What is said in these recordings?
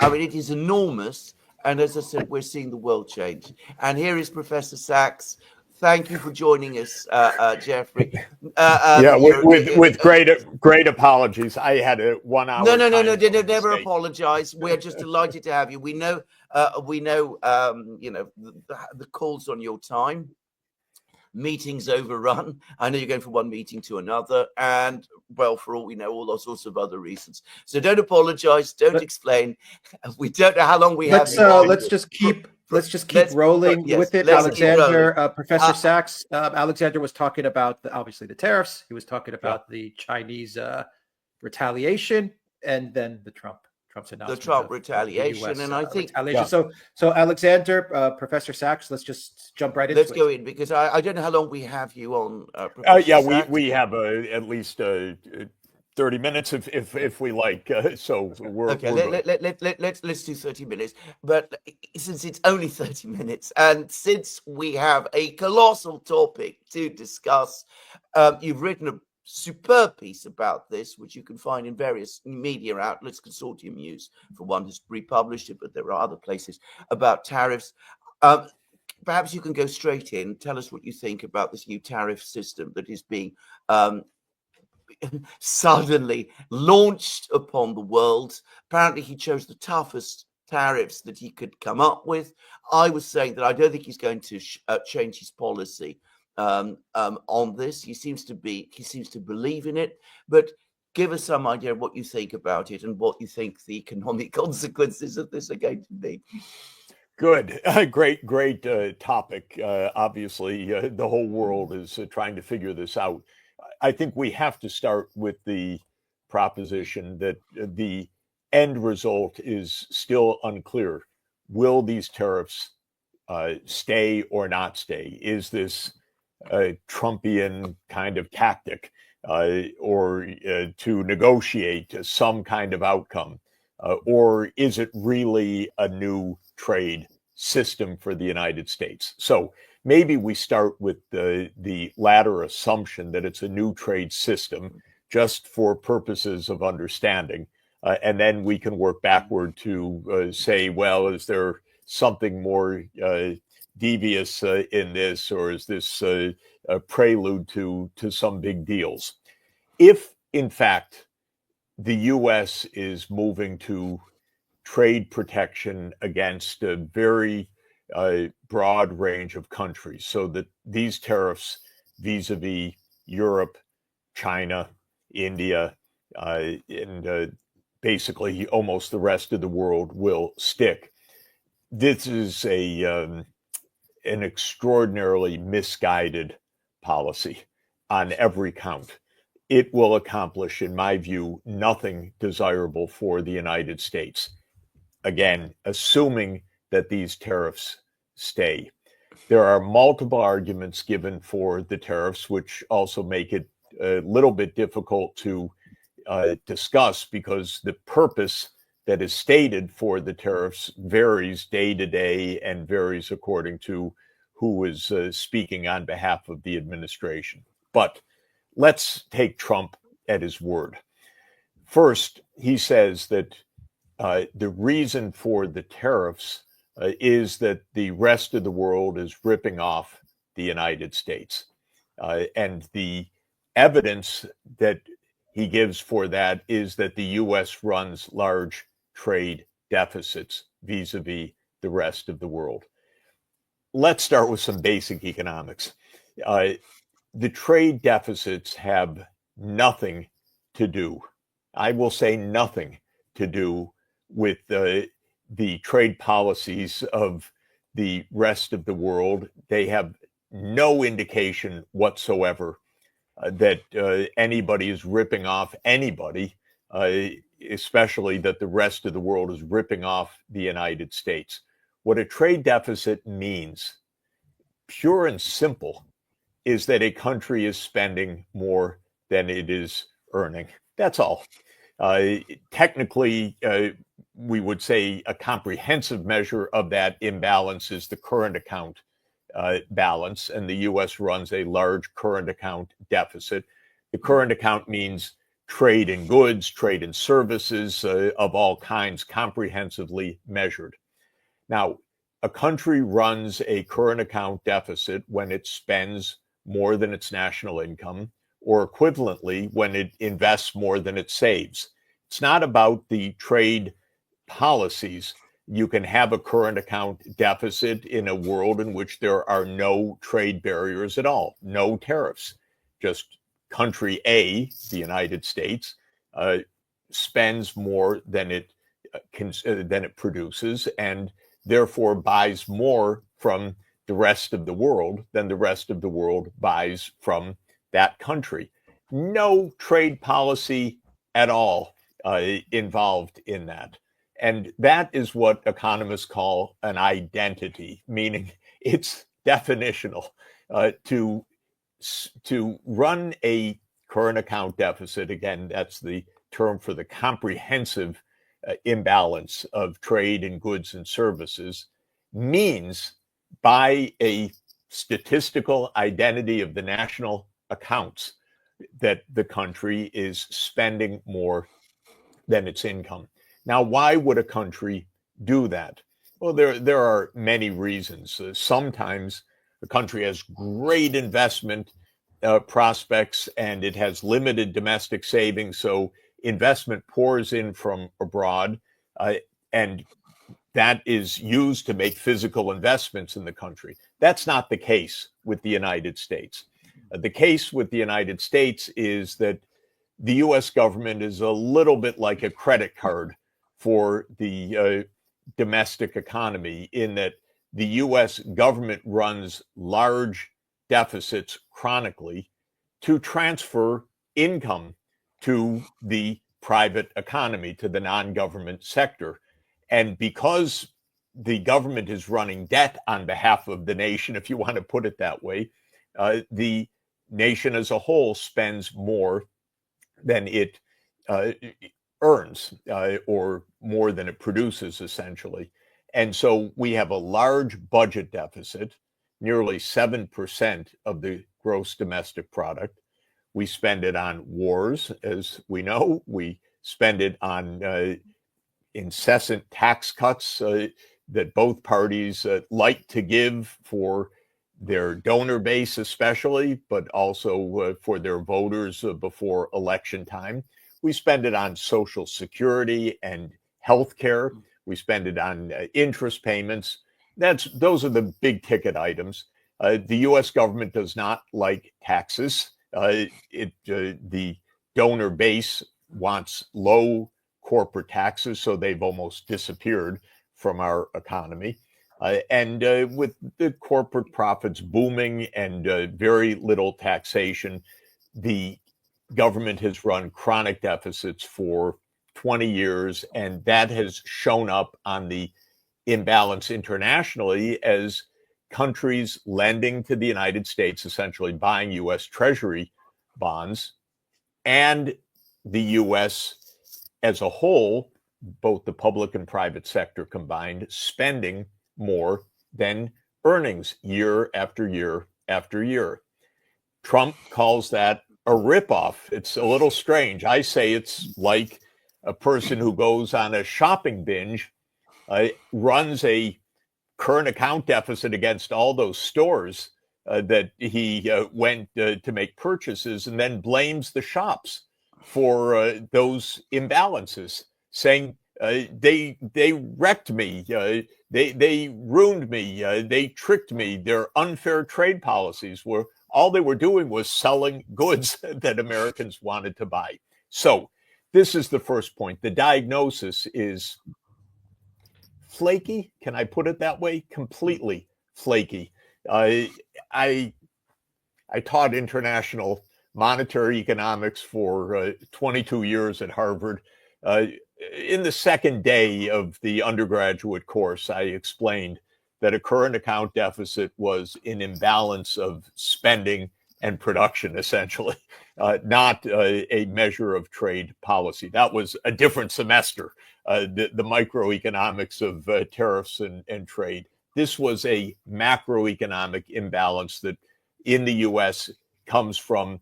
I mean, it is enormous. And as I said, we're seeing the world change. And here is Professor Sachs. Thank you for joining us, Jeffrey. With great apologies. I had a 1 hour. No. Never apologize. We're just delighted to have you. We know, the calls on your time. Meetings overrun. I know you're going from one meeting to another, and well, for all we know, all those sorts of other reasons. So don't apologize. Don't explain. We don't know how long we have. Let's just keep rolling with it. Alexander, Professor Sachs. Alexander was talking about obviously the tariffs. He was talking about the Chinese retaliation, and then Trump's announcement. The Trump retaliation, US, and I think retaliation. So Alexander, Professor Sachs, let's just jump right into it. Let's go in, because I don't know how long we have you on. We have at least 30 minutes if we like. So we're okay. We're Let's do 30 minutes. But since it's only 30 minutes, and since we have a colossal topic to discuss, you've written a superb piece about this, which you can find in various media outlets. Consortium News, for one, has republished it, but there are other places, about tariffs. Perhaps you can go straight in. Tell us what you think about this new tariff system that is being suddenly launched upon the world. Apparently, he chose the toughest tariffs that he could come up with. I was saying that I don't think he's going to change his policy on this. He seems to believe in it, but give us some idea of what you think about it and what you think the economic consequences of this are going to be. Good. Great topic. Obviously, the whole world is trying to figure this out. I think we have to start with the proposition that the end result is still unclear. Will these tariffs stay or not stay? Is this a Trumpian kind of tactic or to negotiate some kind of outcome? Or is it really a new trade system for the United States? So maybe we start with the latter assumption that it's a new trade system just for purposes of understanding. And then we can work backward to say, well, is there something more devious in this, or is this a prelude to some big deals? If, in fact, the U.S. is moving to trade protection against a very broad range of countries, so that these tariffs vis-a-vis Europe, China, India, and basically almost the rest of the world will stick. This is an extraordinarily misguided policy on every count. It will accomplish, in my view, nothing desirable for the United States. Again, assuming that these tariffs stay. There are multiple arguments given for the tariffs, which also make it a little bit difficult to discuss, because the purpose that is stated for the tariffs varies day to day and varies according to who is speaking on behalf of the administration. But let's take Trump at his word. First, he says that the reason for the tariffs is that the rest of the world is ripping off the United States. And the evidence that he gives for that is that the U.S. runs large trade deficits vis-a-vis the rest of the world. Let's start with some basic economics. The trade deficits have nothing to do, I will say nothing to do, with the trade policies of the rest of the world. They have no indication whatsoever that anybody is ripping off anybody, especially that the rest of the world is ripping off the United States. What a trade deficit means, pure and simple, is that a country is spending more than it is earning. That's all. Technically, we would say a comprehensive measure of that imbalance is the current account balance, and the U.S. runs a large current account deficit. The current account means trade in goods, trade in services of all kinds, comprehensively measured. Now, a country runs a current account deficit when it spends more than its national income, or equivalently, when it invests more than it saves. It's not about the trade policies. You can have a current account deficit in a world in which there are no trade barriers at all, no tariffs. Just country A, the United States, spends more than it produces, and therefore buys more from the rest of the world than the rest of the world buys from that country. No trade policy at all involved in that. And that is what economists call an identity, meaning it's definitional. To run a current account deficit, again, that's the term for the comprehensive imbalance of trade in goods and services, means by a statistical identity of the national accounts that the country is spending more than its income. Now, why would a country do that? Well, there are many reasons. Sometimes a country has great investment prospects and it has limited domestic savings, so investment pours in from abroad, and that is used to make physical investments in the country. That's not the case with the United States. The case with the United States is that the US government is a little bit like a credit card for the domestic economy, in that the US government runs large deficits chronically to transfer income to the private economy, to the non-government sector. And because the government is running debt on behalf of the nation, if you want to put it that way, the nation as a whole spends more than it earns, or more than it produces, essentially. And so we have a large budget deficit, nearly 7% of the gross domestic product. We spend it on wars, as we know. We spend it on incessant tax cuts that both parties like to give for their donor base especially, but also for their voters before election time. We spend it on Social Security and health care. We spend it on interest payments. Those are the big ticket items. The US government does not like taxes. The donor base wants low corporate taxes, so they've almost disappeared from our economy. And with the corporate profits booming and very little taxation, the government has run chronic deficits for 20 years, and that has shown up on the imbalance internationally as countries lending to the United States, essentially buying US Treasury bonds, and the US as a whole, both the public and private sector combined, spending more than earnings year after year after year. Trump calls that a ripoff. It's a little strange. I say it's like a person who goes on a shopping binge, runs a current account deficit against all those stores that he went to make purchases, and then blames the shops for those imbalances, saying they wrecked me, they ruined me, they tricked me. Their unfair trade policies were all they were doing was selling goods that Americans wanted to buy. So this is the first point. The diagnosis is flaky. Can I put it that way? Completely flaky. I taught international monetary economics for 22 years at Harvard. In the second day of the undergraduate course, I explained that a current account deficit was an imbalance of spending and production, essentially, not a measure of trade policy. That was a different semester, the microeconomics of tariffs and trade. This was a macroeconomic imbalance that in the US comes from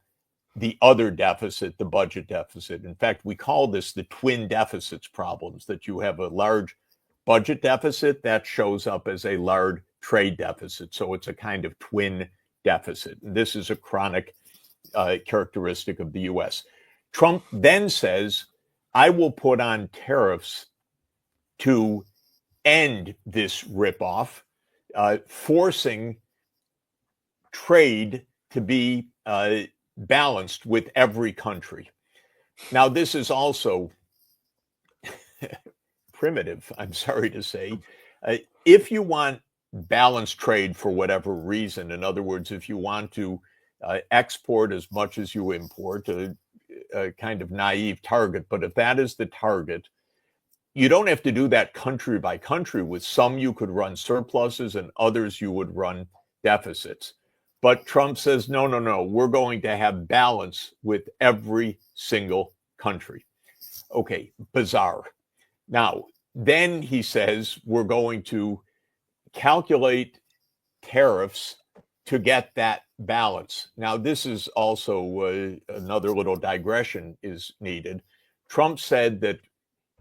the other deficit, the budget deficit. In fact, we call this the twin deficits problems, that you have a large budget deficit that shows up as a large trade deficit. So it's a kind of twin deficit. And this is a chronic characteristic of the US. Trump then says, I will put on tariffs to end this ripoff, forcing trade to be balanced with every country. Now, this is also primitive, I'm sorry to say. If you want balanced trade for whatever reason, in other words, if you want to export as much as you import, a kind of naive target, but if that is the target, you don't have to do that country by country. With some, you could run surpluses, and others you would run deficits. But Trump says, no, we're going to have balance with every single country. Okay, bizarre. Now, then he says we're going to calculate tariffs to get that balance. Now, this is also another little digression is needed. Trump said that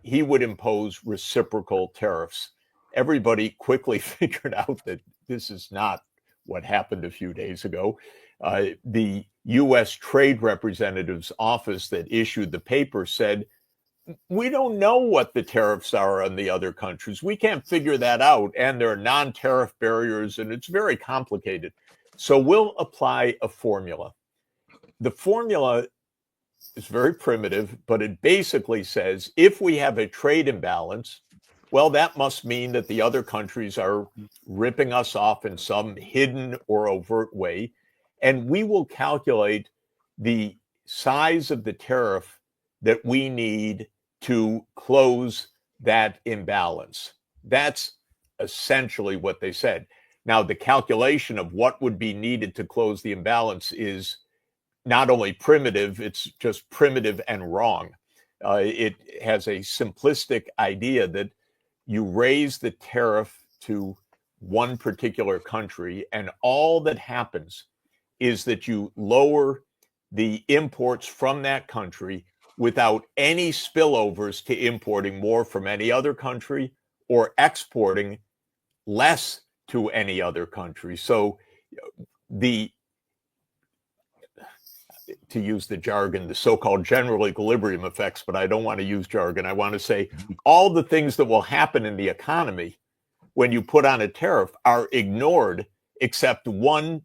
he would impose reciprocal tariffs. Everybody quickly figured out that this is not what happened a few days ago. The U.S. Trade Representative's office that issued the paper said, we don't know what the tariffs are on the other countries. We can't figure that out. And there are non-tariff barriers, and it's very complicated. So we'll apply a formula. The formula is very primitive, but it basically says if we have a trade imbalance, well, that must mean that the other countries are ripping us off in some hidden or overt way. And we will calculate the size of the tariff that we need to close that imbalance. That's essentially what they said. Now, the calculation of what would be needed to close the imbalance is not only primitive, it's just primitive and wrong. It has a simplistic idea that you raise the tariff to one particular country, and all that happens is that you lower the imports from that country without any spillovers to importing more from any other country or exporting less to any other country. So to use the jargon, the so-called general equilibrium effects, but I don't want to use jargon. I want to say all the things that will happen in the economy when you put on a tariff are ignored, except one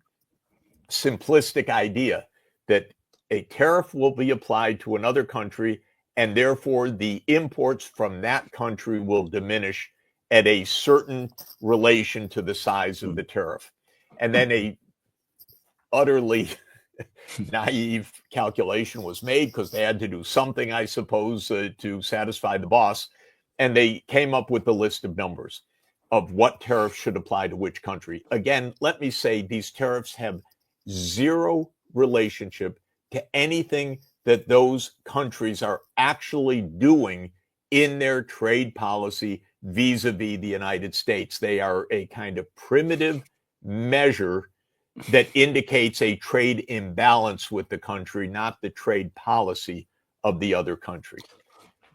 simplistic idea that a tariff will be applied to another country, and therefore the imports from that country will diminish at a certain relation to the size of the tariff. And then a utterly naive calculation was made because they had to do something, I suppose, to satisfy the boss. And they came up with the list of numbers of what tariffs should apply to which country. Again, let me say these tariffs have zero relationship to anything that those countries are actually doing in their trade policy vis-a-vis the United States. They are a kind of primitive measure that indicates a trade imbalance with the country, not the trade policy of the other country.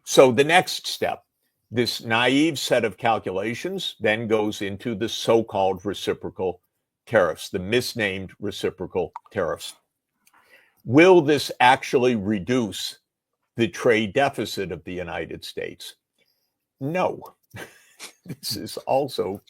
So the next step, this naive set of calculations then goes into the so-called reciprocal tariffs, the misnamed reciprocal tariffs. Will this actually reduce the trade deficit of the United States? No. This is also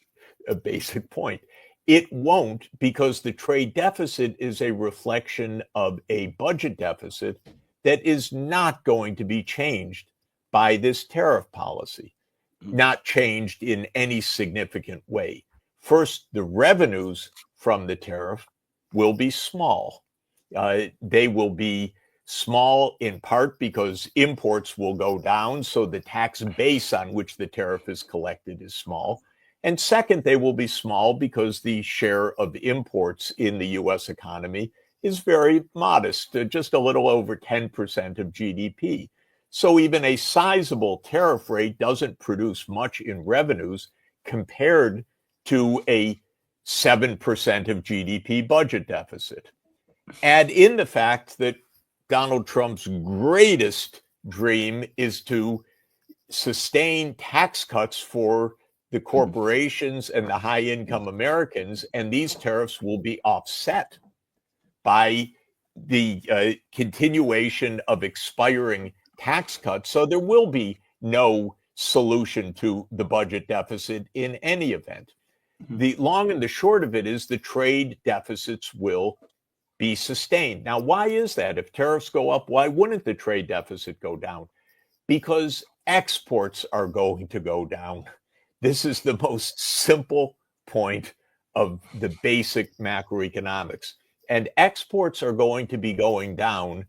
a basic point. It won't, because the trade deficit is a reflection of a budget deficit that is not going to be changed by this tariff policy, not changed in any significant way. First, the revenues from the tariff will be small. They will be small in part because imports will go down, so the tax base on which the tariff is collected is small. And second, they will be small because the share of imports in the U.S. economy is very modest, just a little over 10% of GDP. So even a sizable tariff rate doesn't produce much in revenues compared to a 7% of GDP budget deficit. Add in the fact that Donald Trump's greatest dream is to sustain tax cuts for the corporations and the high income Americans, and these tariffs will be offset by the continuation of expiring tax cuts. So there will be no solution to the budget deficit in any event. The long and the short of it is the trade deficits will be sustained. Now, why is that? If tariffs go up, why wouldn't the trade deficit go down? Because exports are going to go down. This is the most simple point of the basic macroeconomics. And exports are going to be going down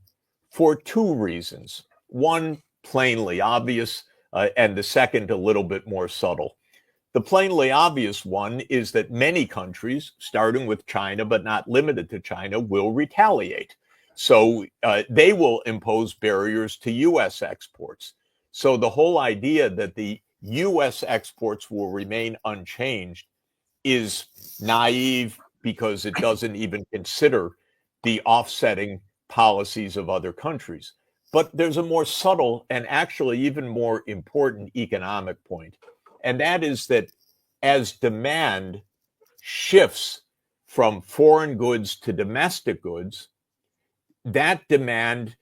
for two reasons. One, plainly obvious, and the second, a little bit more subtle. The plainly obvious one is that many countries, starting with China, but not limited to China, will retaliate. So they will impose barriers to U.S. exports. So the whole idea that the U.S. exports will remain unchanged is naive because it doesn't even consider the offsetting policies of other countries. But there's a more subtle and actually even more important economic point. And that is that as demand shifts from foreign goods to domestic goods, that demand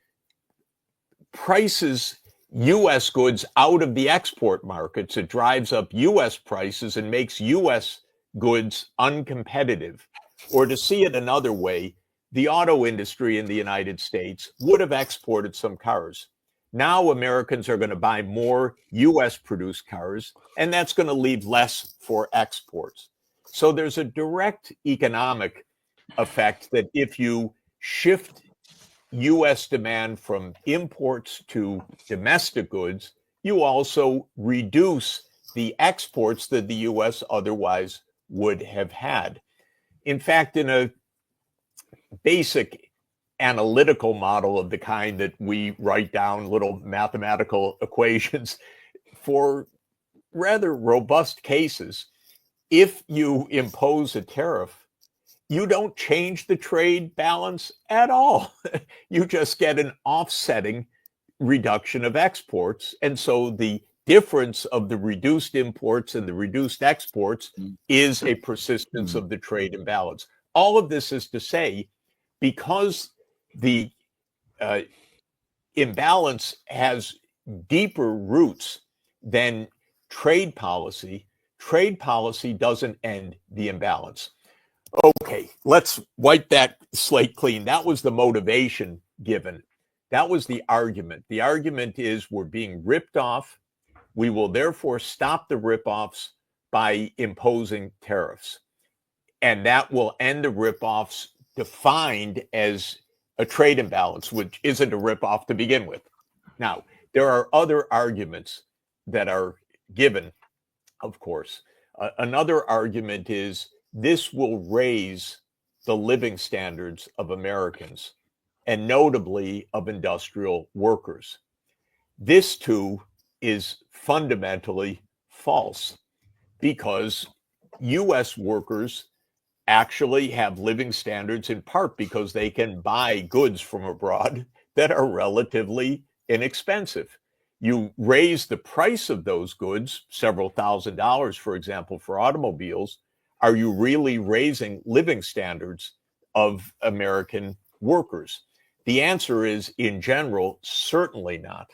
prices U.S. goods out of the export markets. It drives up U.S. prices and makes U.S. goods uncompetitive. Or to see it another way, the auto industry in the United States would have exported some cars. Now Americans are going to buy more U.S. produced cars, and that's going to leave less for exports. So there's a direct economic effect that if you shift U.S. demand from imports to domestic goods, you also reduce the exports that the U.S. otherwise would have had. In fact, in a basic analytical model of the kind that we write down little mathematical equations for rather robust cases, if you impose a tariff, you don't change the trade balance at all. You just get an offsetting reduction of exports. And so the difference of the reduced imports and the reduced exports is a persistence of the trade imbalance. All of this is to say, because the imbalance has deeper roots than trade policy doesn't end the imbalance. Okay, let's wipe that slate clean. That was the motivation given. That was the argument. The argument is we're being ripped off. We will therefore stop the rip-offs by imposing tariffs. And that will end the rip-offs defined as a trade imbalance, which isn't a rip-off to begin with. Now, there are other arguments that are given, of course. Another argument is this will raise the living standards of Americans, and notably of industrial workers. This, too, is fundamentally false because U.S. workers actually have living standards in part because they can buy goods from abroad that are relatively inexpensive. You raise the price of those goods, several $1,000s, for example, for automobiles. Are you really raising living standards of American workers? The answer is, in general, certainly not.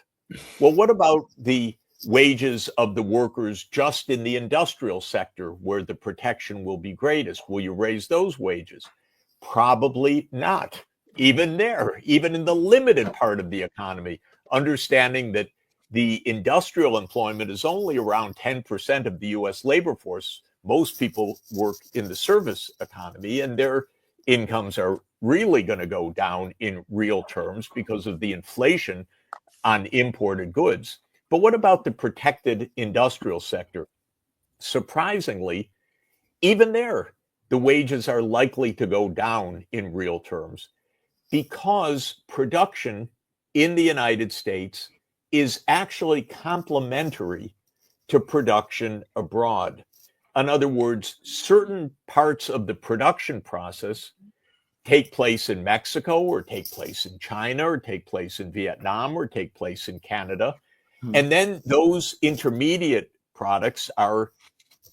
Well, what about the wages of the workers just in the industrial sector where the protection will be greatest? Will you raise those wages? Probably not. Even there, even in the limited part of the economy, understanding that the industrial employment is only around 10% of the U.S. labor force. Most people work in the service economy, and their incomes are really going to go down in real terms because of the inflation on imported goods. But what about the protected industrial sector? Surprisingly, even there, the wages are likely to go down in real terms because production in the United States is actually complementary to production abroad. In other words, certain parts of the production process take place in Mexico or take place in China or take place in Vietnam or take place in Canada. And then those intermediate products are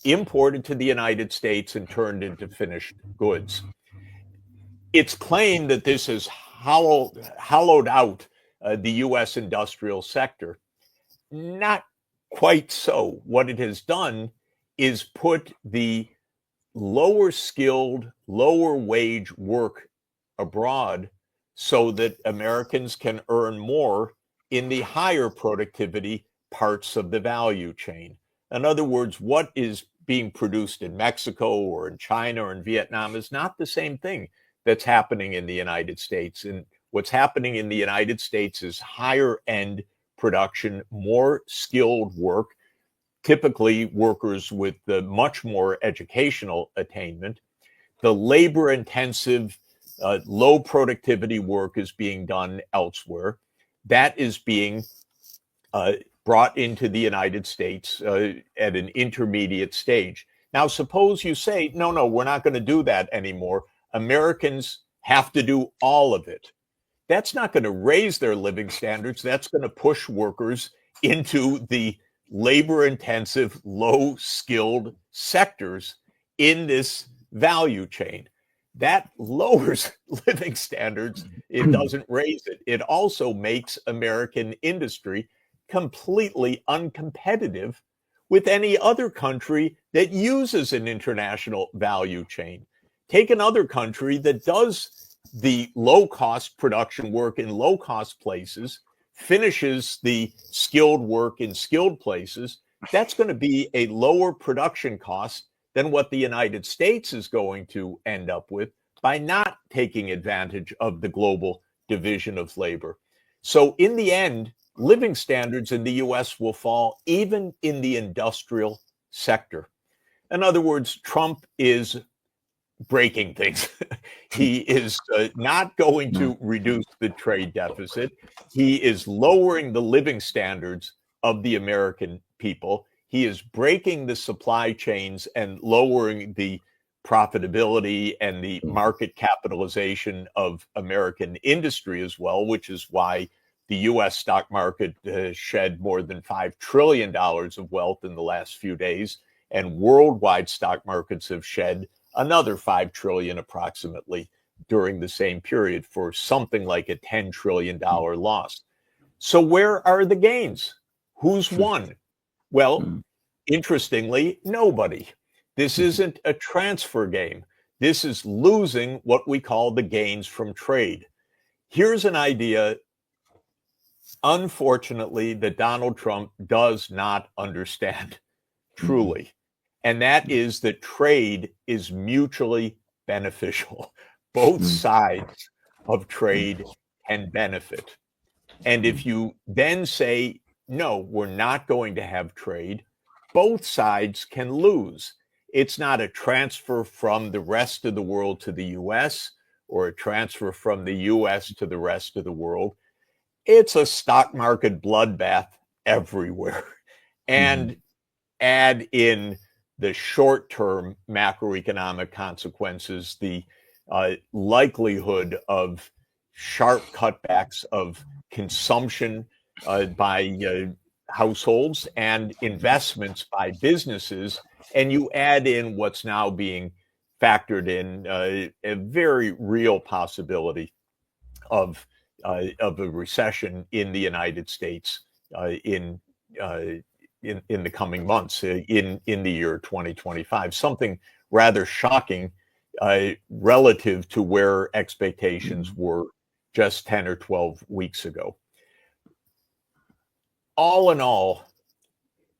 imported to the United States and turned into finished goods. It's claimed that this has hollowed out the U.S. industrial sector. Not quite so. What it has done is put the lower skilled, lower wage work abroad so that Americans can earn more in the higher productivity parts of the value chain. In other words, what is being produced in Mexico or in China or in Vietnam is not the same thing that's happening in the United States. And what's happening in the United States is higher end production, more skilled work, typically workers with much more educational attainment. The labor intensive, low productivity work is being done elsewhere. That is being brought into the United States at an intermediate stage. Now, suppose you say, no, we're not going to do that anymore. Americans have to do all of it. That's not going to raise their living standards. That's going to push workers into the labor-intensive, low-skilled sectors in this value chain. That lowers living standards. It doesn't raise it. It also makes American industry completely uncompetitive with any other country that uses an international value chain. Take another country that does the low-cost production work in low-cost places, finishes the skilled work in skilled places. That's going to be a lower production cost than what the United States is going to end up with by not taking advantage of the global division of labor. So in the end, living standards in the US will fall even in the industrial sector. In other words, Trump is breaking things. He is not going to reduce the trade deficit. He is lowering the living standards of the American people. He is breaking the supply chains and lowering the profitability and the market capitalization of American industry as well, which is why the U.S. stock market shed more than $5 trillion of wealth in the last few days, and worldwide stock markets have shed another $5 trillion approximately during the same period, for something like a $10 trillion loss. So where are the gains? Who's won? Well, interestingly, nobody. This isn't a transfer game. This is losing what we call the gains from trade. Here's an idea, unfortunately, that Donald Trump does not understand truly. And that is that trade is mutually beneficial. Both sides of trade can benefit. And if you then say, no, we're not going to have trade, both sides can lose. It's not a transfer from the rest of the world to the US or a transfer from the US to the rest of the world. It's a stock market bloodbath everywhere. And add in the short-term macroeconomic consequences, the likelihood of sharp cutbacks of consumption by households and investments by businesses, and you add in what's now being factored in, a very real possibility of a recession in the United States in the coming months, in the year 2025, something rather shocking relative to where expectations were just 10 or 12 weeks ago. All in all,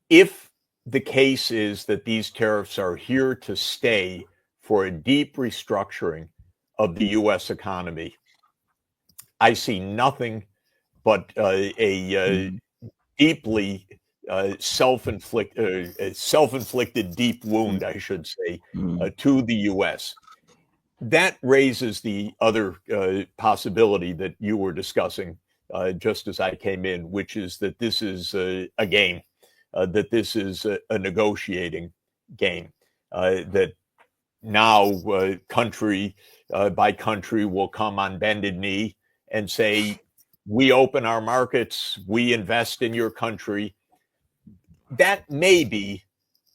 if the case is that these tariffs are here to stay for a deep restructuring of the U.S. economy, I see nothing but a deeply self-inflicted deep wound, I should say, to the U.S. That raises the other possibility that you were discussing just as I came in, which is that this is a game, that this is a negotiating game, that now country by country will come on bended knee and say, we open our markets, we invest in your country. That may be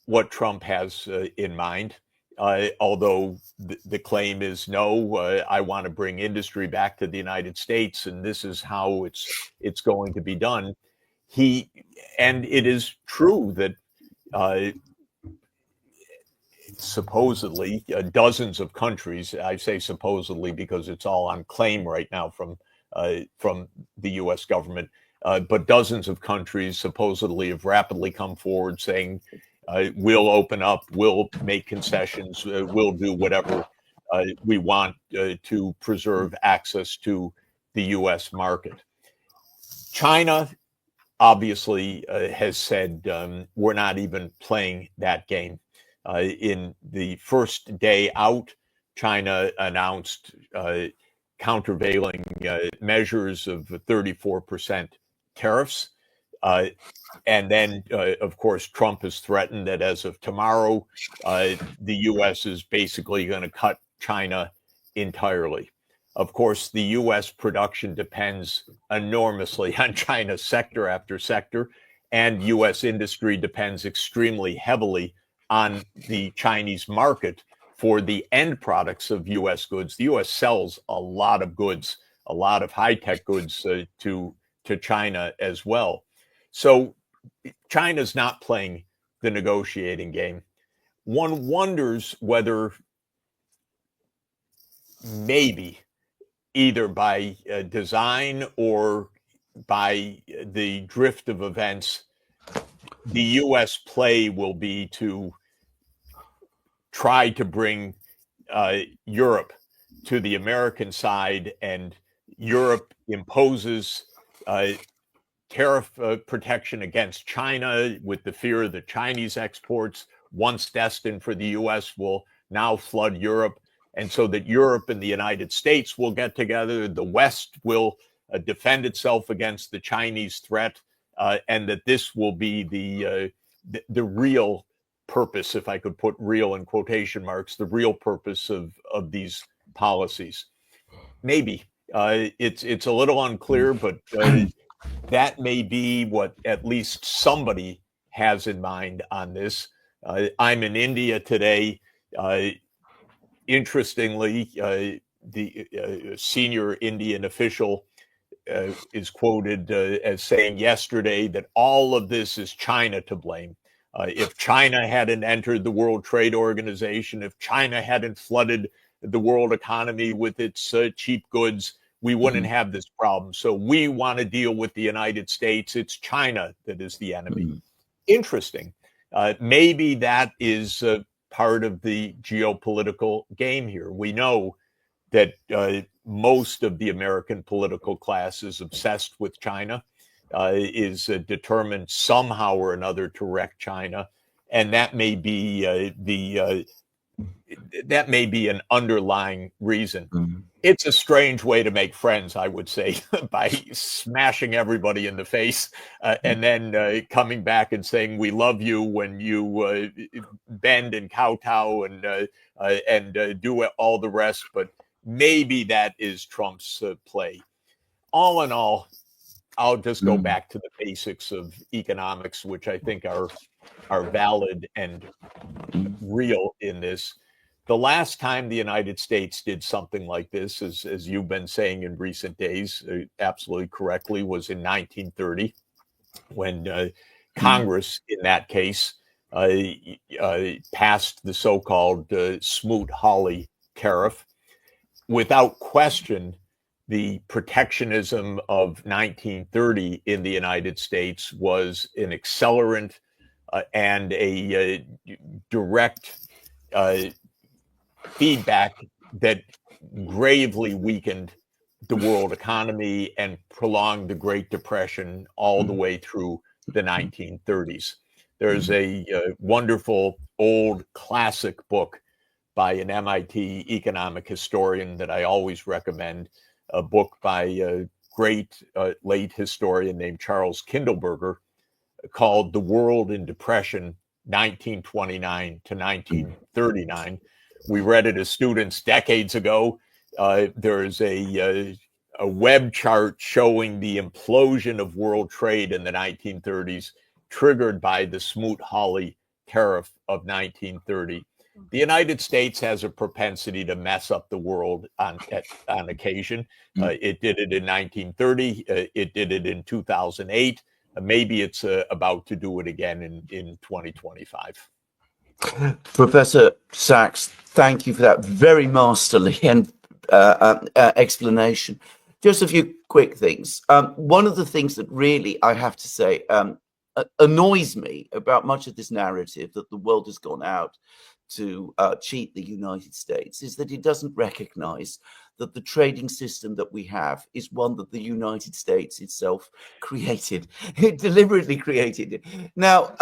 what Trump has in mind, although the claim is no, I want to bring industry back to the United States, and this is how it's going to be done. And it is true that supposedly dozens of countries, I say supposedly because it's all on claim right now from the U.S. government, but dozens of countries supposedly have rapidly come forward saying, we'll open up, we'll make concessions, we'll do whatever we want to preserve access to the U.S. market. China obviously has said, we're not even playing that game. In the first day out, China announced countervailing measures of 34% tariffs. And then, of course, Trump has threatened that as of tomorrow, the U.S. is basically going to cut China entirely. Of course, the U.S. production depends enormously on China's sector after sector, and U.S. industry depends extremely heavily on the Chinese market for the end products of U.S. goods. The U.S. sells a lot of goods, a lot of high-tech goods to China as well. So China's not playing the negotiating game. One wonders whether maybe either by design or by the drift of events, the U.S. play will be to try to bring Europe to the American side, and Europe imposes tariff protection against China with the fear that Chinese exports, once destined for the U.S., will now flood Europe. And so that Europe and the United States will get together, the West will defend itself against the Chinese threat, and that this will be the real purpose, if I could put real in quotation marks, the real purpose of these policies. Maybe it's a little unclear, but that may be what at least somebody has in mind on this. I'm in India today. Interestingly, the senior Indian official is quoted as saying yesterday that all of this is China to blame. If China hadn't entered the World Trade Organization, if China hadn't flooded the world economy with its cheap goods, we wouldn't have this problem. So we want to deal with the United States. It's China that is the enemy. Interesting. Maybe that is part of the geopolitical game here. We know that most of the American political class is obsessed with China, is determined somehow or another to wreck China, and that may be an underlying reason. It's a strange way to make friends, I would say, by smashing everybody in the face and then coming back and saying, we love you when you bend and kowtow and do all the rest. But maybe that is Trump's play. All in all, I'll just go back to the basics of economics, which I think are valid and real in this. The last time the United States did something like this, as you've been saying in recent days, absolutely correctly, was in 1930, when Congress, in that case, passed the so-called Smoot-Hawley tariff. Without question, the protectionism of 1930 in the United States was an accelerant and a direct feedback that gravely weakened the world economy and prolonged the Great Depression all the way through the 1930s. There's a wonderful old classic book by an MIT economic historian that I always recommend, a book by a great late historian named Charles Kindleberger called The World in Depression, 1929 to 1939, We read it as students decades ago. There's a web chart showing the implosion of world trade in the 1930s, triggered by the Smoot-Hawley tariff of 1930. The United States has a propensity to mess up the world on occasion. It did it in 1930. It did it in 2008. Maybe it's about to do it again in 2025. Professor Sachs, thank you for that very masterly and explanation. Just a few quick things. One of the things that really, I have to say, annoys me about much of this narrative that the world has gone out to cheat the United States is that it doesn't recognize that the trading system that we have is one that the United States itself created. It deliberately created it. Now,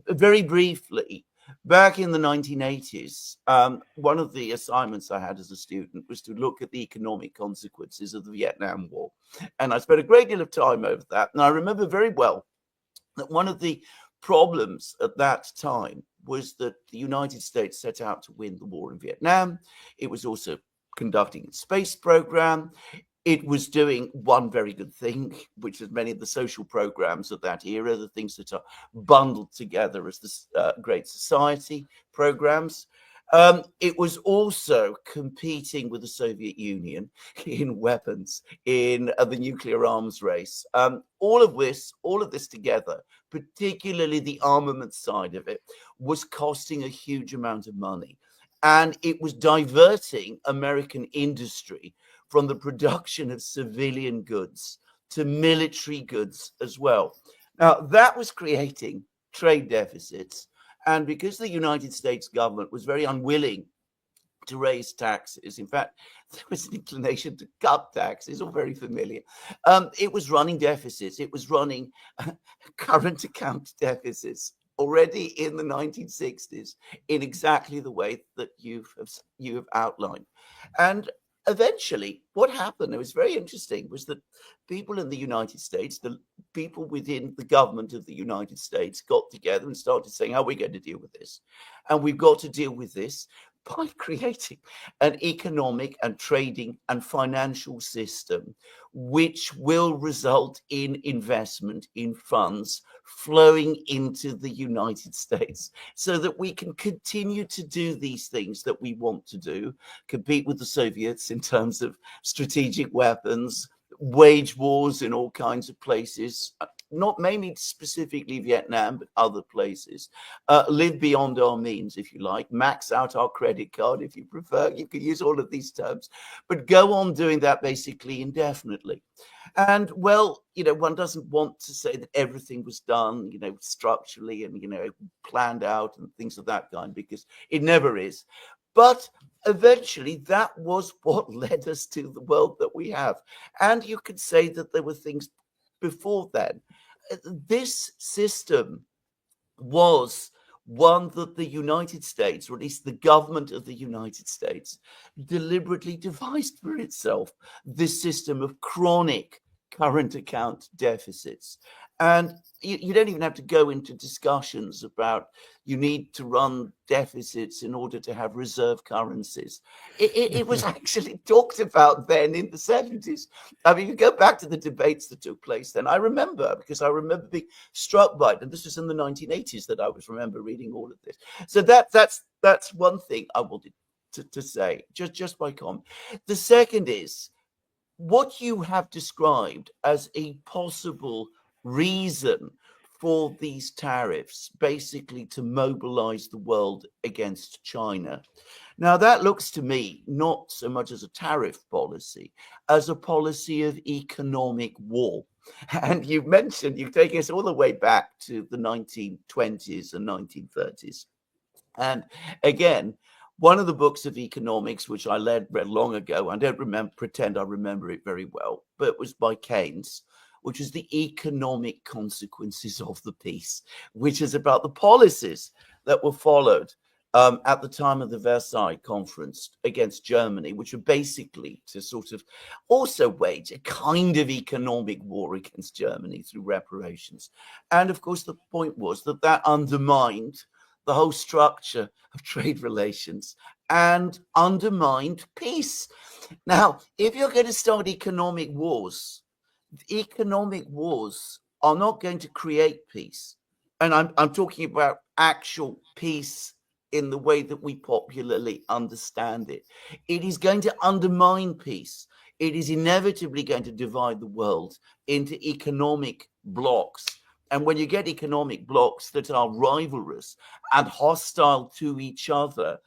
very briefly, back in the 1980s, one of the assignments I had as a student was to look at the economic consequences of the Vietnam War. And I spent a great deal of time over that. And I remember very well that one of the problems at that time was that the United States set out to win the war in Vietnam. It was also conducting its space program. It was doing one very good thing, which is many of the social programs of that era, the things that are bundled together as the Great Society programs. It was also competing with the Soviet Union in weapons, in the nuclear arms race. All of this together, particularly the armament side of it, was costing a huge amount of money. And it was diverting American industry from the production of civilian goods to military goods as well. Now, that was creating trade deficits. And because the United States government was very unwilling to raise taxes, in fact, there was an inclination to cut taxes, all very familiar. It was running deficits. It was running current account deficits already in the 1960s in exactly the way that you have outlined. And eventually, what happened, it was very interesting, was that people in the United States, the people within the government of the United States got together and started saying, how are we going to deal with this? And we've got to deal with this by creating an economic and trading and financial system which will result in investment in funds flowing into the United States so that we can continue to do these things that we want to do, compete with the Soviets in terms of strategic weapons, wage wars in all kinds of places, not maybe specifically Vietnam, but other places, live beyond our means, if you like, max out our credit card, if you prefer. You can use all of these terms, but go on doing that basically indefinitely. And well, one doesn't want to say that everything was done, structurally and, planned out and things of that kind, because it never is. But eventually, that was what led us to the world that we have. And you could say that there were things before then. This system was one that the United States, or at least the government of the United States, deliberately devised for itself, this system of chronic current account deficits. And you don't even have to go into discussions about you need to run deficits in order to have reserve currencies. It was actually talked about then in the 70s. I mean, you go back to the debates that took place then. I remember being struck by it. And this was in the 1980s that I remember reading all of this. So that's one thing I wanted to say, just by comment. The second is what you have described as a possible reason for these tariffs, basically to mobilize the world against China. Now, that looks to me not so much as a tariff policy, as a policy of economic war. And you've taken us all the way back to the 1920s and 1930s. And again, one of the books of economics, which I read long ago, I don't pretend I remember it very well, but it was by Keynes, which is the economic consequences of the peace, which is about the policies that were followed at the time of the Versailles Conference against Germany, which were basically to sort of also wage a kind of economic war against Germany through reparations. And of course, the point was that undermined the whole structure of trade relations and undermined peace. Now, if you're going to start economic wars are not going to create peace. And I'm talking about actual peace in the way that we popularly understand it. It is going to undermine peace. It is inevitably going to divide the world into economic blocks. And when you get economic blocks that are rivalrous and hostile to each other,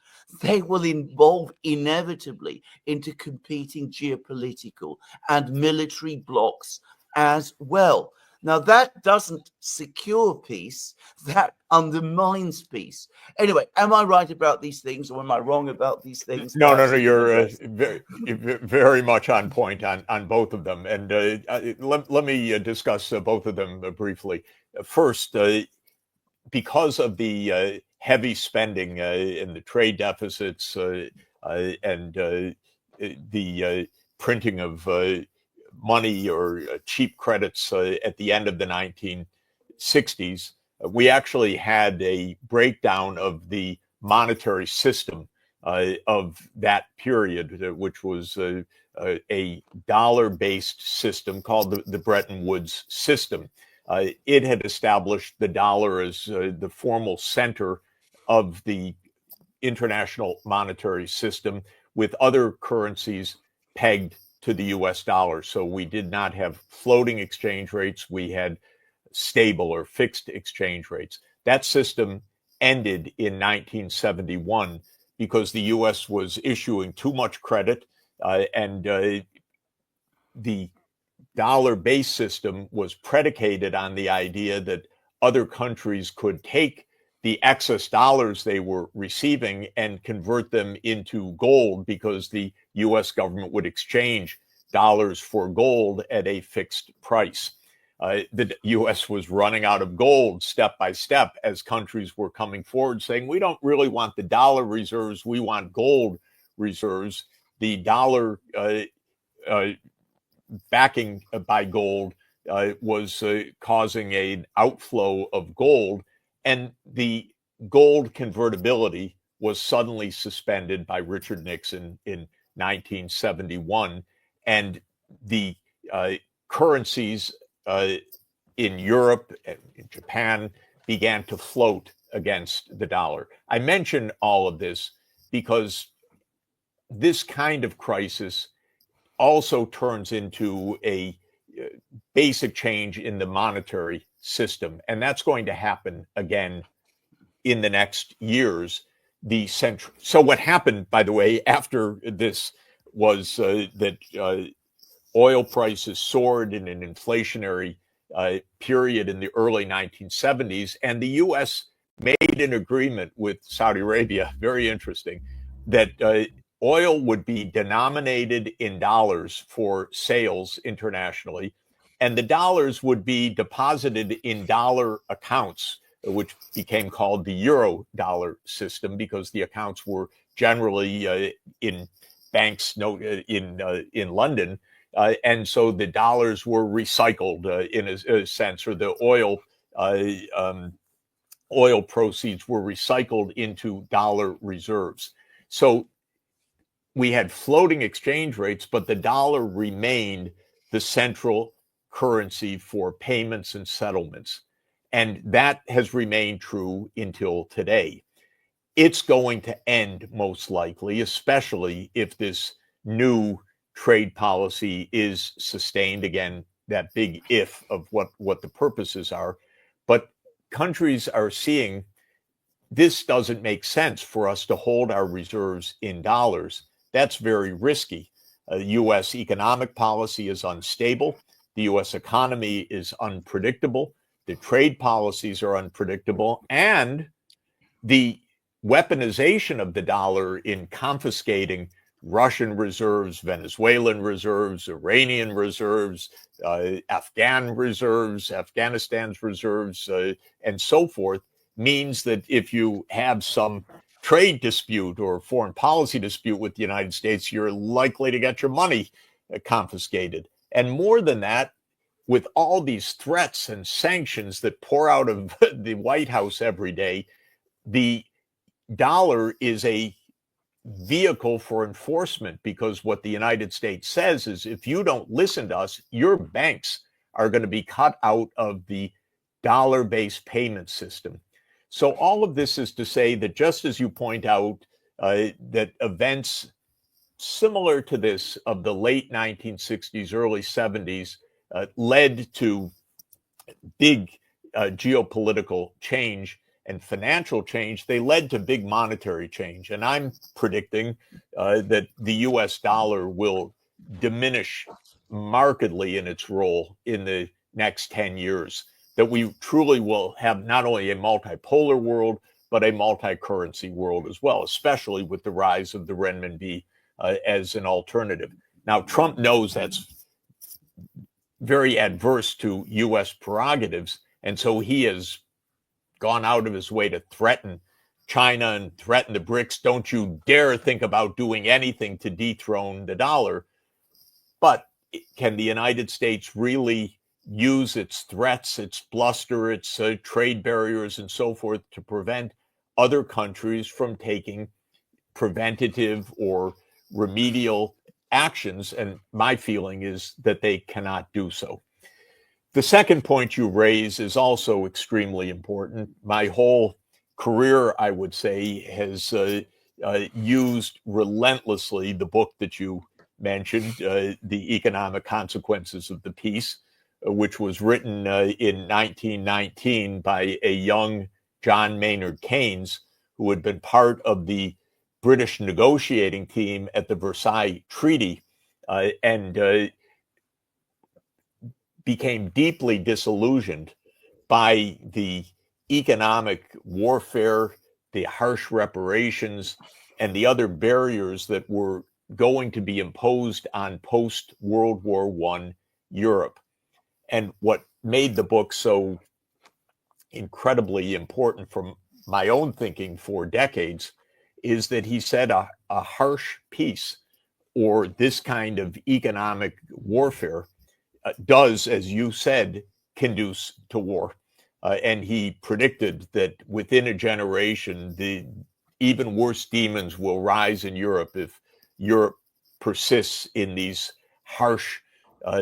they will evolve inevitably into competing geopolitical and military blocks as well. Now, that doesn't secure peace, that undermines peace. Anyway, am I right about these things or am I wrong about these things? No, you're very much on point on both of them. And let me discuss both of them briefly. First, because of the heavy spending and the trade deficits and the printing of money or cheap credits at the end of the 1960s, we actually had a breakdown of the monetary system of that period, which was a dollar-based system called the Bretton Woods system. It had established the dollar as the formal center of the international monetary system, with other currencies pegged to the US dollar. So we did not have floating exchange rates, we had stable or fixed exchange rates. That system ended in 1971 because the US was issuing too much credit, and the dollar-based system was predicated on the idea that other countries could take the excess dollars they were receiving and convert them into gold, because the US government would exchange dollars for gold at a fixed price. The US was running out of gold step by step as countries were coming forward saying, we don't really want the dollar reserves, we want gold reserves. The dollar backing by gold was causing an outflow of gold, and the gold convertibility was suddenly suspended by Richard Nixon in 1971, and the currencies in Europe and in Japan began to float against the dollar. I mention all of this because this kind of crisis also turns into a basic change in the monetary system. And that's going to happen again in the next years. So what happened, by the way, after this was that oil prices soared in an inflationary period in the early 1970s, and the U.S. made an agreement with Saudi Arabia, very interesting, that oil would be denominated in dollars for sales internationally, and the dollars would be deposited in dollar accounts, which became called the euro dollar system, because the accounts were generally in banks in London. And so the dollars were recycled in a sense, or the oil proceeds were recycled into dollar reserves. So we had floating exchange rates, but the dollar remained the central currency for payments and settlements. And that has remained true until today. It's going to end most likely, especially if this new trade policy is sustained. Again, that big if of what the purposes are. But countries are seeing this doesn't make sense for us to hold our reserves in dollars. That's very risky. U.S. economic policy is unstable. The U.S. economy is unpredictable. The trade policies are unpredictable. And the weaponization of the dollar in confiscating Russian reserves, Venezuelan reserves, Iranian reserves, Afghan reserves, Afghanistan's reserves, and so forth, means that if you have some trade dispute or foreign policy dispute with the United States, you're likely to get your money confiscated. And more than that, with all these threats and sanctions that pour out of the White House every day, the dollar is a vehicle for enforcement, because what the United States says is, if you don't listen to us, your banks are going to be cut out of the dollar-based payment system. So all of this is to say that, just as you point out, that events similar to this of the late 1960s, early 70s led to big geopolitical change and financial change, they led to big monetary change. And I'm predicting that the US dollar will diminish markedly in its role in the next 10 years, that we truly will have not only a multipolar world, but a multi-currency world as well, especially with the rise of the renminbi as an alternative. Now, Trump knows that's very adverse to US prerogatives, and so he has gone out of his way to threaten China and threaten the BRICS. Don't you dare think about doing anything to dethrone the dollar. But can the United States really use its threats, its bluster, its trade barriers, and so forth to prevent other countries from taking preventative or remedial actions? And my feeling is that they cannot do so. The second point you raise is also extremely important. My whole career, I would say, has used relentlessly the book that you mentioned, The Economic Consequences of the Peace, which was written in 1919 by a young John Maynard Keynes, who had been part of the British negotiating team at the Versailles Treaty, and became deeply disillusioned by the economic warfare, the harsh reparations, and the other barriers that were going to be imposed on post-World War I Europe. And what made the book so incredibly important from my own thinking for decades is that he said a harsh peace, or this kind of economic warfare, does, as you said, conduce to war. And he predicted that within a generation, the even worse demons will rise in Europe if Europe persists in these harsh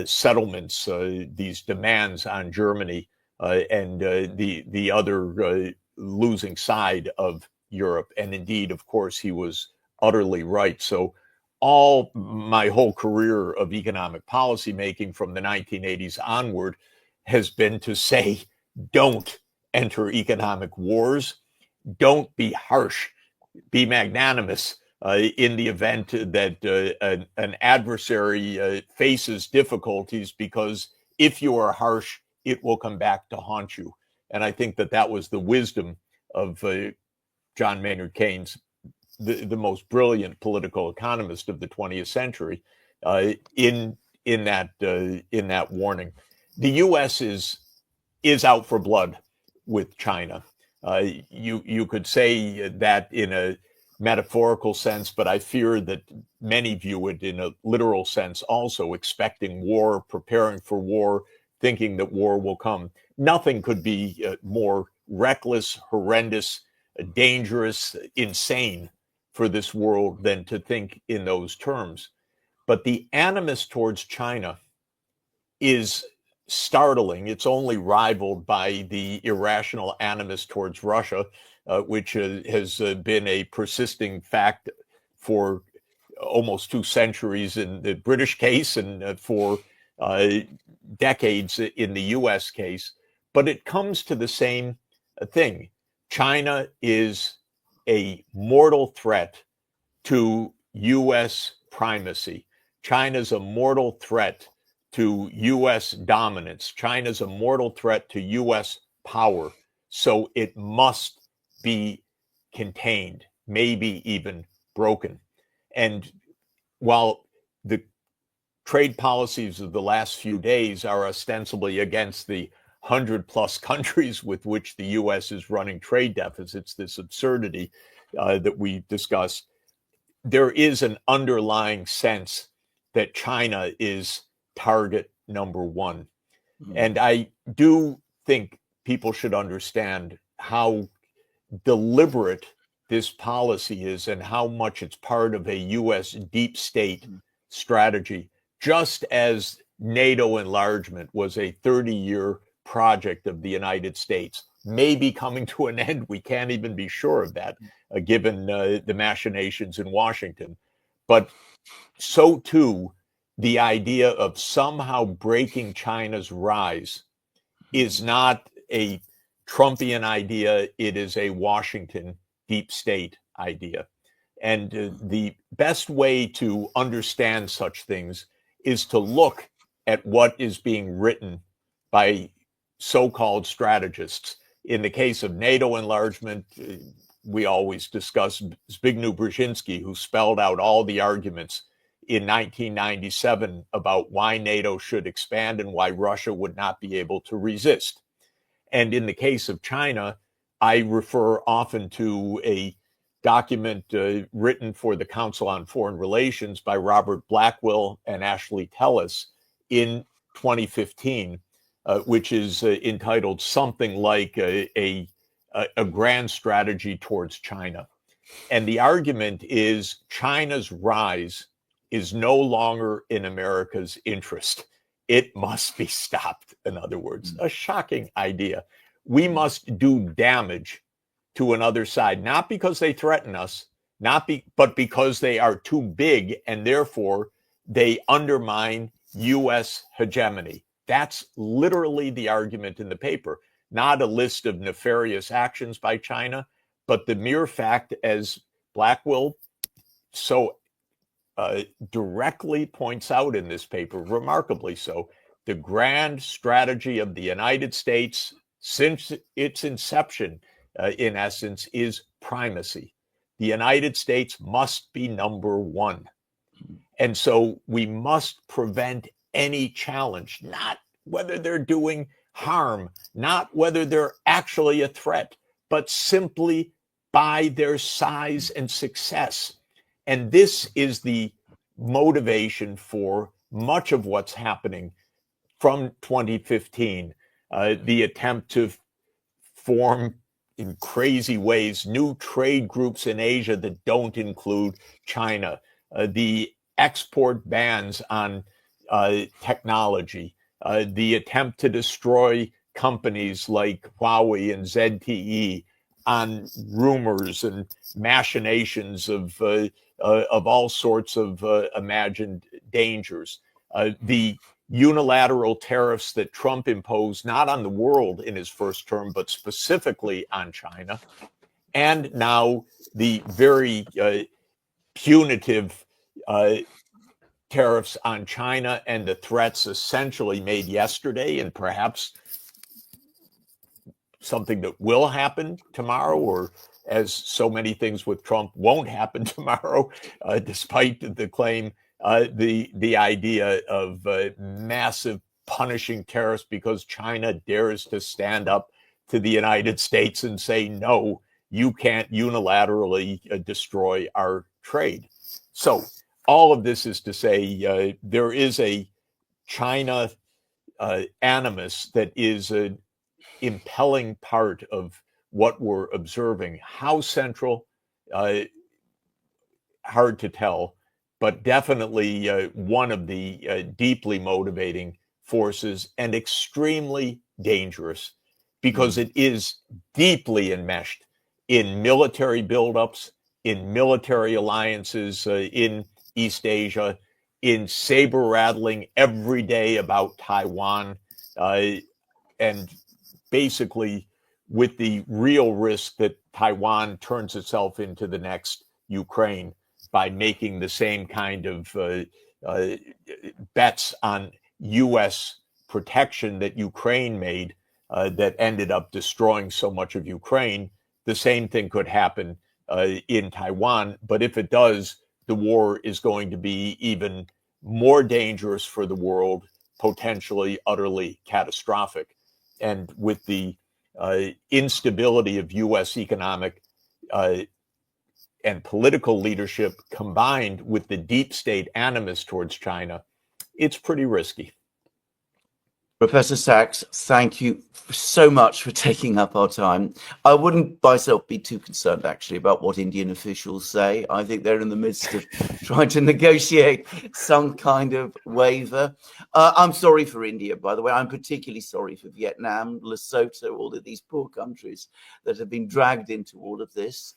settlements, these demands on Germany and the other losing side of Europe. And indeed, of course, he was utterly right. So all my whole career of economic policy making from the 1980s onward has been to say, don't enter economic wars, don't be harsh, be magnanimous in the event that an adversary faces difficulties, because if you are harsh, it will come back to haunt you. And I think that that was the wisdom of John Maynard Keynes, the most brilliant political economist of the 20th century, in that warning. The U.S. is out for blood with China. You could say that in a metaphorical sense, but I fear that many view it in a literal sense also, expecting war, preparing for war, thinking that war will come. Nothing could be more reckless, horrendous, dangerous, insane for this world than to think in those terms. But the animus towards China is startling. It's only rivaled by the irrational animus towards Russia, which has been a persisting fact for almost 2 centuries in the British case and for decades in the US case. But it comes to the same thing. China is a mortal threat to US primacy. China's a mortal threat to US dominance. China's a mortal threat to US power. So it must be contained, maybe even broken. And while the trade policies of the last few days are ostensibly against the 100+ countries with which the US is running trade deficits, this absurdity that we discussed, there is an underlying sense that China is target number one. Mm-hmm. And I do think people should understand how deliberate this policy is and how much it's part of a U.S. deep state strategy, just as NATO enlargement was a 30-year project of the United States, may be coming to an end. We can't even be sure of that, given the machinations in Washington. But so too, the idea of somehow breaking China's rise is not a Trumpian idea. It is a Washington deep state idea. And the best way to understand such things is to look at what is being written by so-called strategists. In the case of NATO enlargement, we always discuss Zbigniew Brzezinski, who spelled out all the arguments in 1997 about why NATO should expand and why Russia would not be able to resist. And in the case of China, I refer often to a document written for the Council on Foreign Relations by Robert Blackwell and Ashley Tellis in 2015, which is entitled something like a grand strategy towards China. And the argument is China's rise is no longer in America's interest. It must be stopped, in other words. A shocking idea. We must do damage to another side, not because they threaten us, but because they are too big and therefore they undermine U.S. hegemony. That's literally the argument in the paper, not a list of nefarious actions by China, but the mere fact, as Blackwell so directly points out in this paper, remarkably so, the grand strategy of the United States since its inception, in essence, is primacy. The United States must be number one. And so we must prevent any challenge, not whether they're doing harm, not whether they're actually a threat, but simply by their size and success. And this is the motivation for much of what's happening from 2015, the attempt to form in crazy ways new trade groups in Asia that don't include China, the export bans on technology, the attempt to destroy companies like Huawei and ZTE on rumors and machinations of all sorts of imagined dangers. The unilateral tariffs that Trump imposed, not on the world in his first term, but specifically on China. And now the very punitive tariffs on China and the threats essentially made yesterday and perhaps something that will happen tomorrow, or as so many things with Trump won't happen tomorrow, despite the claim, the idea of massive punishing tariffs because China dares to stand up to the United States and say, no, you can't unilaterally destroy our trade. So all of this is to say there is a China animus that is an impelling part of what we're observing. How central, hard to tell, but definitely one of the deeply motivating forces and extremely dangerous because it is deeply enmeshed in military buildups, in military alliances in East Asia, in saber rattling every day about Taiwan, and basically with the real risk that Taiwan turns itself into the next Ukraine by making the same kind of bets on U.S. protection that Ukraine made that ended up destroying so much of Ukraine. The same thing could happen in Taiwan, but if it does, the war is going to be even more dangerous for the world, potentially utterly catastrophic. And with the instability of U.S. economic and political leadership combined with the deep state animus towards China, it's pretty risky. Professor Sachs, thank you so much for taking up our time. I wouldn't myself be too concerned, actually, about what Indian officials say. I think they're in the midst of trying to negotiate some kind of waiver. I'm sorry for India, by the way. I'm particularly sorry for Vietnam, Lesotho, all of these poor countries that have been dragged into all of this.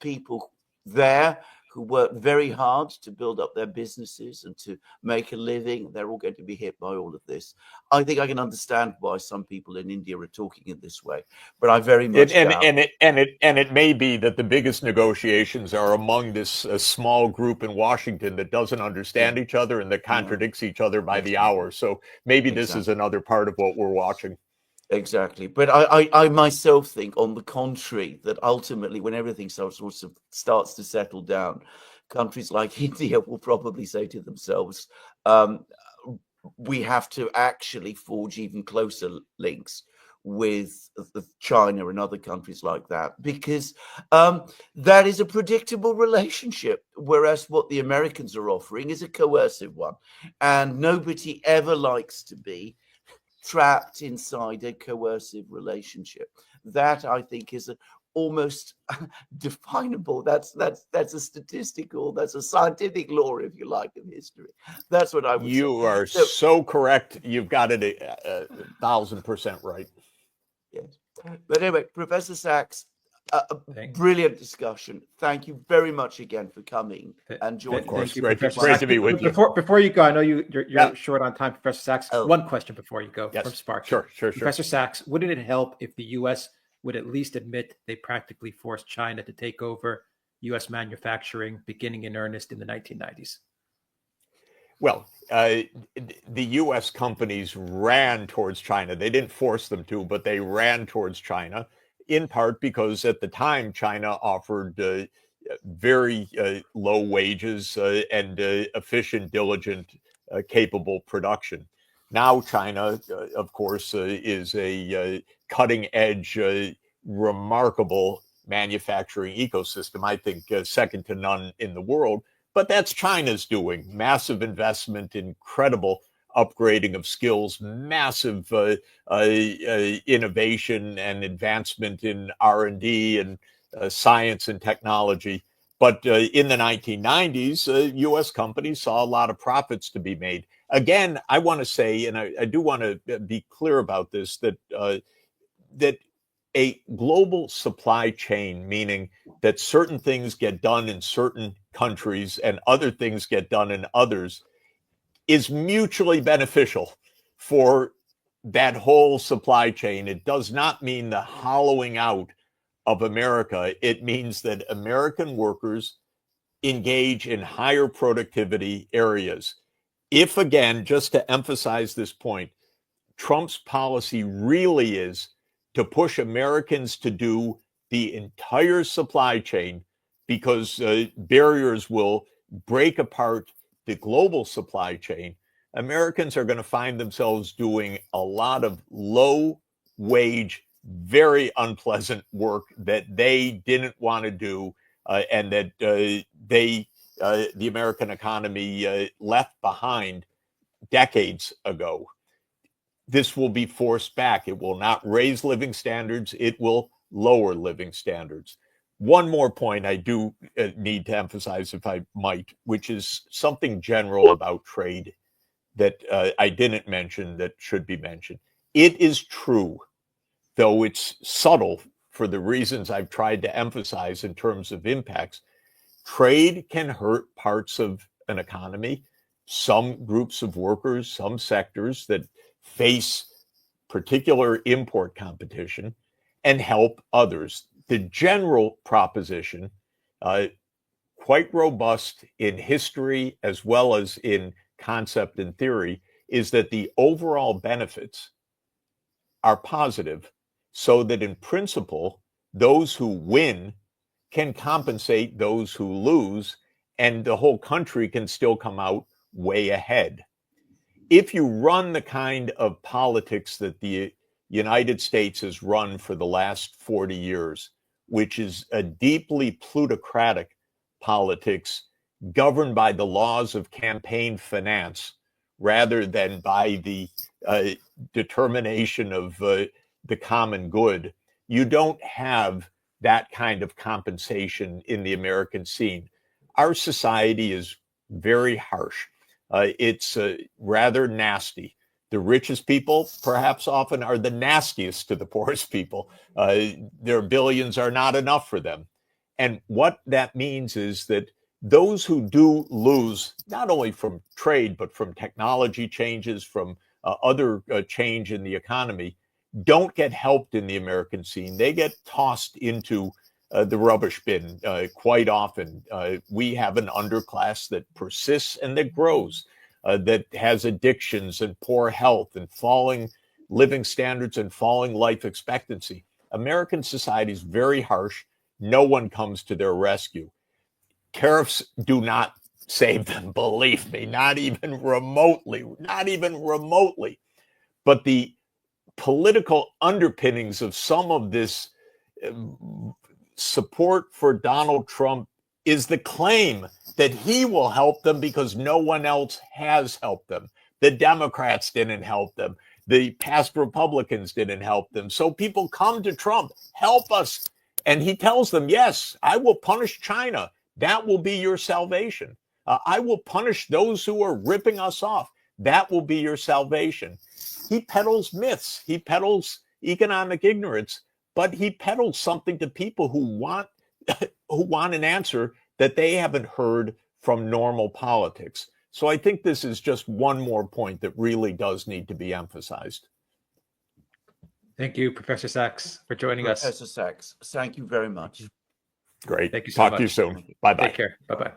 People there who work very hard to build up their businesses and to make a living, they're all going to be hit by all of this. I think I can understand why some people in India are talking in this way, but I very much doubt. It may be that the biggest negotiations are among this small group in Washington that doesn't understand each other and that contradicts each other by the hour. So maybe this is another part of what we're watching. Exactly. But I myself think, on the contrary, that ultimately, when everything starts to settle down, countries like India will probably say to themselves, we have to actually forge even closer links with China and other countries like that, because that is a predictable relationship, whereas what the Americans are offering is a coercive one. And nobody ever likes to be trapped inside a coercive relationship. That, I think, is almost definable. That's a statistical, that's a scientific law, if you like, of history. That's what I would say. You are so correct. You've got it 1,000% right. Yes. But anyway, Professor Sachs, a brilliant discussion. Thank you very much again for coming and joining. Of course, great to be with you. Before you go, I know you're short on time, Professor Sachs. One question before you go from Spark. Sure. Professor Sachs, wouldn't it help if the U.S. would at least admit they practically forced China to take over U.S. manufacturing beginning in earnest in the 1990s? Well, the U.S. companies ran towards China. They didn't force them to, but they ran towards China, in part because at the time China offered very low wages and efficient, diligent, capable production. Now China, of course, is a cutting-edge, remarkable manufacturing ecosystem, I think second to none in the world. But that's China's doing. Massive investment, incredible upgrading of skills, massive innovation and advancement in R&D and science and technology. But in the 1990s, U.S. companies saw a lot of profits to be made. Again, I want to say, and I do want to be clear about this, that that a global supply chain, meaning that certain things get done in certain countries and other things get done in others, is mutually beneficial for that whole supply chain. It does not mean the hollowing out of America. It means that American workers engage in higher productivity areas. If, again, just to emphasize this point, Trump's policy really is to push Americans to do the entire supply chain, because barriers will break apart the global supply chain. Americans are going to find themselves doing a lot of low wage, very unpleasant work that they didn't want to do, and that the American economy left behind decades ago. This will be forced back. It will not raise living standards. It will lower living standards. One more point I do need to emphasize, if I might, which is something general about trade that I didn't mention that should be mentioned. It is true, though it's subtle for the reasons I've tried to emphasize in terms of impacts, trade can hurt parts of an economy, some groups of workers, some sectors that face particular import competition, and help others. The general proposition, quite robust in history as well as in concept and theory, is that the overall benefits are positive, so that in principle, those who win can compensate those who lose, and the whole country can still come out way ahead. If you run the kind of politics that the United States has run for the last 40 years, which is a deeply plutocratic politics governed by the laws of campaign finance, rather than by the determination of the common good, you don't have that kind of compensation in the American scene. Our society is very harsh. It's rather nasty. The richest people, perhaps often, are the nastiest to the poorest people. Their billions are not enough for them. And what that means is that those who do lose, not only from trade, but from technology changes, from other change in the economy, don't get helped in the American scene. They get tossed into the rubbish bin quite often. We have an underclass that persists and that grows, that has addictions and poor health and falling living standards and falling life expectancy. American society is very harsh. No one comes to their rescue. Tariffs do not save them, believe me, not even remotely, not even remotely. But the political underpinnings of some of this support for Donald Trump is the claim that he will help them because no one else has helped them. The Democrats didn't help them. The past Republicans didn't help them. So people come to Trump, help us. And he tells them, yes, I will punish China. That will be your salvation. I will punish those who are ripping us off. That will be your salvation. He peddles myths. He peddles economic ignorance, but he peddles something to people who want an answer that they haven't heard from normal politics. So I think this is just one more point that really does need to be emphasized. Thank you, Professor Sachs, for joining us. Professor Sachs, thank you very much. Great. Thank you so much. Talk to you soon. Bye-bye. Take care. Bye-bye.